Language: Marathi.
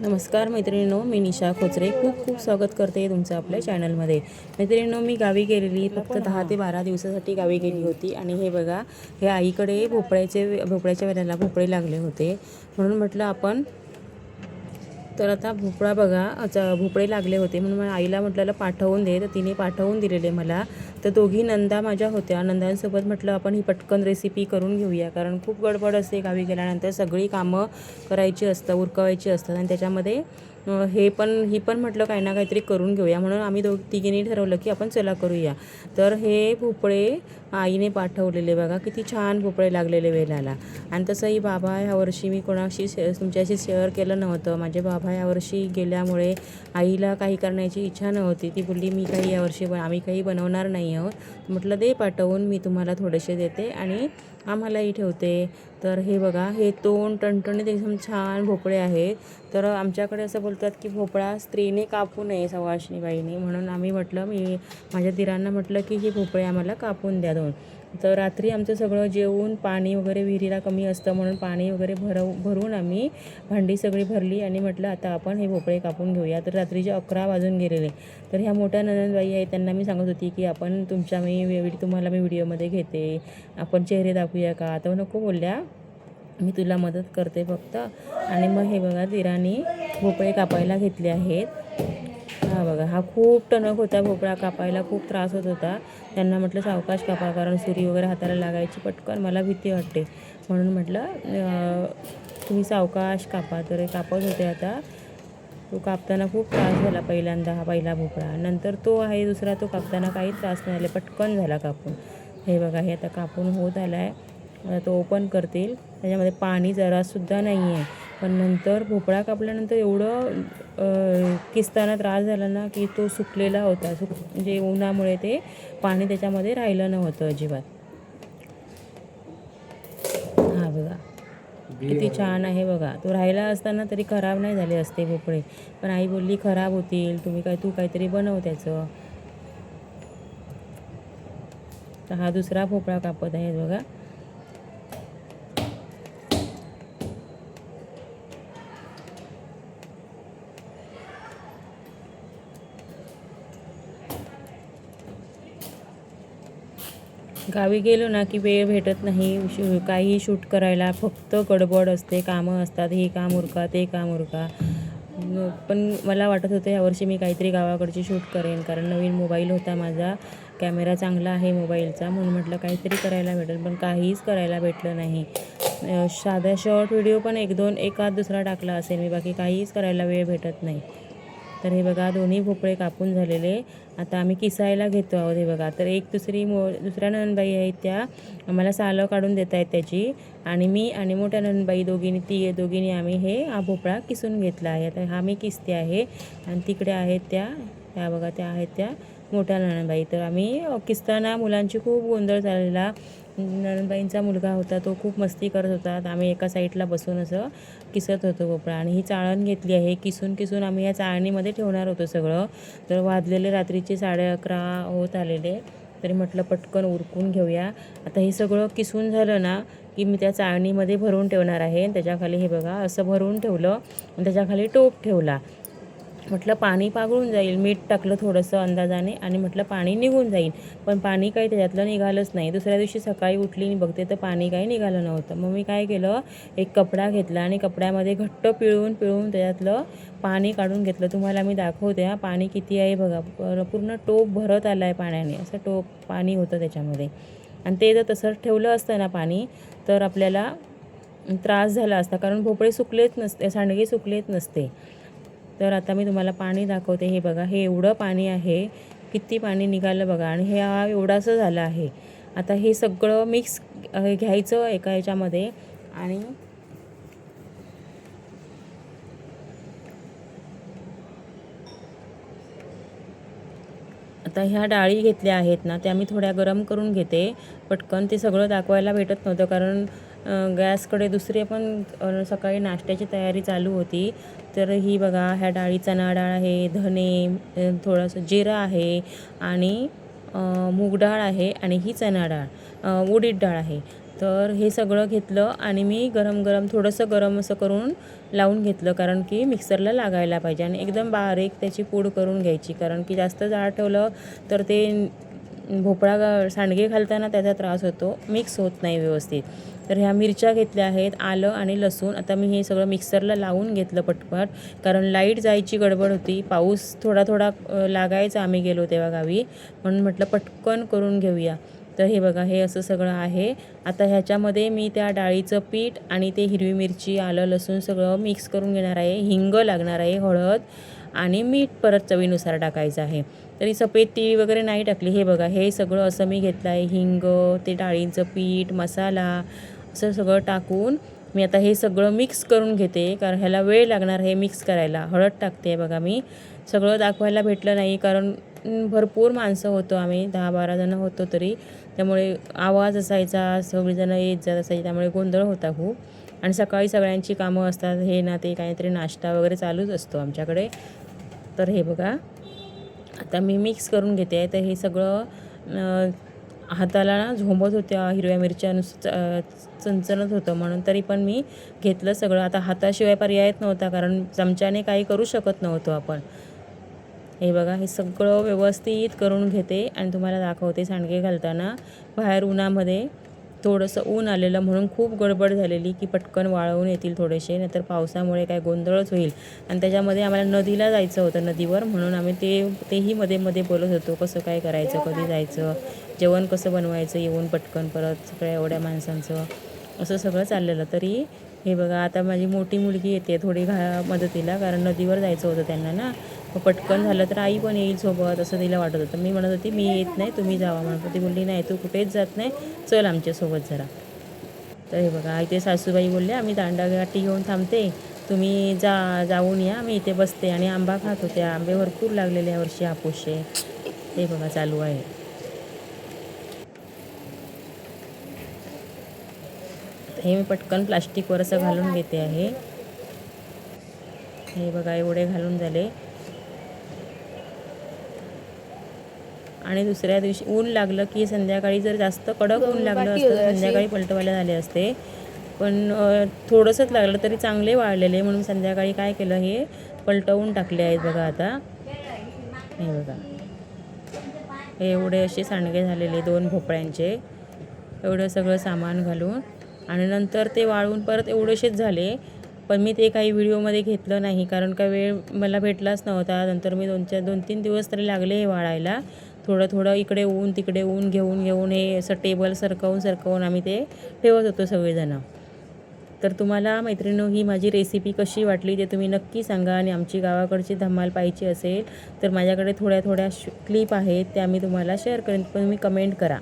नमस्कार मैत्रिणींनो, मी निशा खोचरे खूप खूप स्वागत करते तुमचं आपल्या चॅनलमध्ये। मैत्रिणींनो, मी गावी गेलेली फक्त 10 ते 12 दिवसासाठी गावी गेली होती आणि हे बघा, हे आईकडे भोपळ्याच्या वेळेला भोपळे लागले होते म्हणून म्हटलं आपण तर आता भोपळा बघा भोपळे लागले होते म्हणून आईला म्हटलं पाठवून दे, तर तिने पाठवून दिलेले मला। तर दोघी नंदा माझ्या होत्या, नंदांसोबत म्हटलं आपण ही पटकन रेसिपी करून घेऊया, कारण खूप गडबड असते गावी गेल्यानंतर, सगळी कामं करायची असतात, उरकवायची असतात आणि त्याच्यामध्ये ही पण म्हटलं काही ना काहीतरी करून घेऊया, म्हणून आम्ही तिघींनी ठरवलं की आपण चला करूया। तर हे भोपळे आईने पाठवलेले बघा, किती छान भोपळे लागलेले वेलाला। आणि तसंही बाबा ह्यावर्षी मी कोणाशी तुमच्याशी शेअर केलं नव्हतं। माझे बाबा यावर्षी गेल्यामुळे आईला काही करण्याची इच्छा नव्हती, ती बोलली मी काही यावर्षी आम्ही काही बनवणार नाही आहोत। म्हटलं दे पाठवून, मी तुम्हाला थोडेसे देते आणि आम्हालाही ठेवते। तर हे बघा, हे तोंड टणटणीत एकदम छान भोपळे आहेत। तर आमच्याकडे असं बोलतात की भोपळा स्त्रीने कापू नये सवाष्णीबाईंनी, म्हणून आम्ही म्हटलं, मी माझ्या दिरांना म्हटलं की हे भोपळे आम्हाला कापून द्या 2। तर रात्री आमचं सगळं जेवून, पाणी वगैरे विहिरीला कमी असतं म्हणून पाणी वगैरे भरून आम्ही भांडी सगळी भरली आणि म्हटलं आता आपण हे भोपळे कापून घेऊया। तर रात्रीचे 11 वाजून गेलेले। तर ह्या मोठ्या नणंदबाई आहेत, त्यांना मी सांगत होती की आपण तुम्हाला मी व्हिडिओमध्ये घेते, आपण चेहरे दाखवूया का? आता नको बोलल्या, मी तुला मदत करते फक्त। आणि मग हे बघा, दिराने भोपळे कापायला घेतले आहेत। हा बघा, हा खूप टणक होता भोपळा, कापायला खूप त्रास होत होता। त्यांना म्हटलं सावकाश कापा, कारण सुरी वगैरे हाताला लागायची पटकन, मला भीती वाटते म्हणून म्हटलं तुम्ही सावकाश कापा। तर कापत होते आता। तो कापताना खूप त्रास झाला पहिल्यांदा, हा पहिला भोपळा। नंतर तो आहे दुसरा, तो कापताना काही त्रास नाही झाला, पटकन झाला कापून। हे बघा, हे आता कापून होत आला आहे, आता तो ओपन करतील। त्याच्यामध्ये पाणी जरासुद्धा नाही आहे, पण नंतर भोपळा कापल्यानंतर एवढं किसताना त्रास झाला ना की तो सुकलेला होता, म्हणजे उन्हामुळे ते पाणी त्याच्यामध्ये राहिलं नव्हतं अजिबात। हा बघा, किती छान आहे बघा, तो राहिला असताना तरी खराब नाही झाले असते भोपळे, पण आई बोलली खराब होतील, तू काहीतरी बनव त्याचं। तर हा दुसरा भोपळा कापत आहे बघा। गावी गेलो ना की वेळ भेटत नाही काही शूट करायला, फक्त गडबड असते, कामं असतात, हे काम उरका ते काम उरका। पण मला वाटत होतं यावर्षी मी काहीतरी गावाकडची शूट करेन, कारण नवीन मोबाईल होता माझा, कॅमेरा चांगला आहे मोबाईलचा, म्हणून म्हटलं काहीतरी करायला भेटेल, पण काहीच करायला भेटलं नाही। साधा शॉर्ट व्हिडिओ पण एखाद दुसरा टाकला असेल मी, बाकी काहीच करायला वेळ भेटत नाही। तर हे बघा, दोन्ही भोपळे कापून झालेले, आता आम्ही किसायला घेतो आहोत। हे बघा, तर दुसऱ्या नणंदबाई आहेत, त्या आम्हाला सालं काढून देत आहेत त्याची, आणि मी आणि मोठ्या नणंदबाई दोघींनी आम्ही हा भोपळा किसून घेतला आहे। आता हा मी किसते आहे, आणि तिकडे आहेत त्या बघा, त्या आहेत त्या मोठ्या नणंदबाई। तर आम्ही किसताना मुलांची खूप गोंधळ झालेला। नणंदबाईंचा मुलगा होता, तो खूप मस्ती करत होता, आम्ही एका साईडला बसून असं किसत होतो भोपळा। आणि ही चाळण घेतली आहे, किसून आम्ही या चाळणीमध्ये ठेवणार होतो सगळं। तर वाजलेले रात्रीचे 11:30 होत आलेले, तरी म्हटलं पटकन उरकून घेऊया। आता हे सगळं किसून झालं ना की मी त्या चाळणीमध्ये भरून ठेवणार आहे। त्याच्याखाली हे बघा, असं भरून ठेवलं आणि त्याच्याखाली टोप ठेवला, म्हटलं पाणी पागळून जाईल, मीठ टाकलं थोडंसं अंदाजाने, आणि म्हटलं पाणी निघून जाईल, पण पाणी काही त्याच्यातलं निघालंच नाही। दुसऱ्या दिवशी सकाळी उठली आणि बघते तर पाणी काही निघालं नव्हतं। मग मी काय केलं, एक कपडा घेतला आणि कपड्यामध्ये घट्ट पिळून त्याच्यातलं पाणी काढून घेतलं। तुम्हाला मी दाखवते हा, पाणी किती आहे बघा, पूर्ण टोप भरत आलं आहे पाण्याने, असं टोप पाणी होतं त्याच्यामध्ये। आणि ते जर तसंच ठेवलं असतं ना पाणी, तर आपल्याला त्रास झाला असता, कारण भोपळे सुकलेच नसते, सांडगे सुकलेच नसते। तर आता मी तुम्हाला पाणी दाखवते। हे बघा, हे एवढं पाणी आहे, किती पाणी निघालं बघा, आणि हे एवढंसं झालं आहे। आता हे सगळं मिक्स घ्यायचं एका ह्याच्यामध्ये, आणि आता ह्या डाळी घेतल्या आहेत ना, त्या मी थोड्या गरम करून घेते पटकन। ते सगळं दाखवायला भेटत नव्हतं, कारण गॅसकडे दुसरे पण सकाळी नाश्त्याची तयारी चालू होती। तर ही बघा, ह्या डाळी चणा डाळ आहे, धने, थोडंसं जिरं आहे, आणि मूग डाळ आहे, आणि ही चणा डाळ उडीद डाळ आहे। तर हे सगळं घेतलं आणि मी गरम थोडंसं गरम असं करून लावून घेतलं, कारण की मिक्सरला लागायला पाहिजे. आणि एकदम बारीक त्याची पूड करून घ्यायची, कारण की जास्त जाड ठेवलं तर ते भोपळा सांडगे घालताना त्याचा त्रास होतो, मिक्स होत नाही व्यवस्थित. तर ह्या मिरच्या घेतल्या आहेत, आलं आणि लसूण. आता मी हे सगळं मिक्सरला लावून घेतलं पटपट, कारण लाईट जायची गडबड होती, पाऊस थोडा थोडा लागायचा आम्ही गेलो तेव्हा गावी, म्हणून म्हटलं पटकन करून घेऊया. तर हे बघा, हे असं सगळं आहे. आता ह्याच्यामध्ये मी त्या डाळीचं पीठ आणि ते हिरवी मिरची, आलं लसूण सगळं मिक्स करून घेणार आहे. हिंग लागणार आहे, हळद आणि मीठ परत चवीनुसार टाकायचं आहे. तरी सफेद तीळ वगैरे नाही टाकली. हे बघा, हे सगळं असं मी घेतलं आहे. हिंग, ते डाळींचं पीठ, मसाला असं सगळं टाकून मी आता हे सगळं मिक्स करून घेते, कारण ह्याला वेळ लागणार हे मिक्स करायला. हळद टाकते बघा. मी सगळं दाखवायला भेटलं नाही, कारण भरपूर माणसं होतो आम्ही, 10-12 जणं होतो तरी, त्यामुळे आवाज असायचा, सगळीजणं येत जात असायची, त्यामुळे गोंधळ होता खूप. आणि सकाळी सगळ्यांची कामं असतात, हे ना ते काहीतरी नाश्ता वगैरे चालूच असतो आमच्याकडे. तर हे बघा, आता मी मिक्स करून घेते आहे. तर हे सगळं हाताला ना झोंबत होत्या, हिरव्या मिरच्या चणचणत होतं, म्हणून तरी पण मी घेतलं सगळं. आता हाताशिवाय पर्यायच नव्हता, कारण चमच्याने काही करू शकत नव्हतो आपण. हे बघा, हे सगळं व्यवस्थित करून घेते आणि तुम्हाला दाखवते सांडगे घालताना. बाहेर उन्हामध्ये थोडंसं ऊन आलेलं, म्हणून खूप गडबड झालेली की पटकन वाळवून येतील थोडेसे, नाहीतर पावसामुळे काय गोंधळच होईल. आणि त्याच्यामध्ये आम्हाला नदीला जायचं होतं, नदीवर, म्हणून आम्ही तेही मध्ये बोलत होतो कसं काय करायचं, कधी जायचं, जेवण कसं बनवायचं येऊन पटकन परत सगळ्या एवढ्या माणसांचं, असं सगळं चाललेलं. तरी हे बघा, आता माझी मोठी मुलगी येते थोडी मदतीला, कारण नदीवर जायचं होतं त्यांना ना. मग पटकन झालं तर आई पण येईल सोबत, असं तिला वाटत होतं. मी म्हणत होती मी येत नाही, तुम्ही जावा म्हणत. ती बोलली नाही, तू कुठेच जात नाही, चल आमच्यासोबत जरा. तर हे बघा, इथे सासूबाई बोलल्या आम्ही दांडागाठी घेऊन थांबते, तुम्ही जाऊन या, मी इथे बसते. आणि आंबा खात होते, आंबे भरपूर लागलेले यावर्षी हापूसचे. हे बघा चालू आहे. हे मी पटकन प्लास्टिकवर असं घालून घेते आहे. हे बघा, एवढे घालून झाले. आणि दुसऱ्या दिवशी ऊन लागलं की संध्याकाळी, जर जास्त कडक ऊन लागलं असतं तर संध्याकाळी पलटवायला झाले असते, पण थोडंसंच लागलं तरी चांगले वाळलेले, म्हणून संध्याकाळी काय केलं, हे पलटवून टाकले आहेत बघा. आता हे बघा, हे एवढे असे सांडगे झालेले 2 भोपळ्यांचे, एवढं सगळं सामान घालून. आणि नंतर ते वाळून परत एवढेसेच झाले, पण मी ते काही व्हिडिओमध्ये घेतलं नाही, कारण का वेळ मला भेटलाच नव्हता. नंतर मी 2-3 दिवस तरी लागले हे वाळायला. थोडं इकडे ऊन तिकडे ऊन घेऊन हे असं टेबल सरकवून आम्ही ते ठेवत होतो सगळेजणं. तर तुम्हाला मैत्रिणींनो ही माझी रेसिपी कशी वाटली ते तुम्ही नक्की सांगा. आणि आमची गावाकडची धमाल पाहिजे असेल तर माझ्याकडे थोड्या क्लिप आहेत, त्या मी तुम्हाला शेअर करेन, पण तुम्ही कमेंट करा.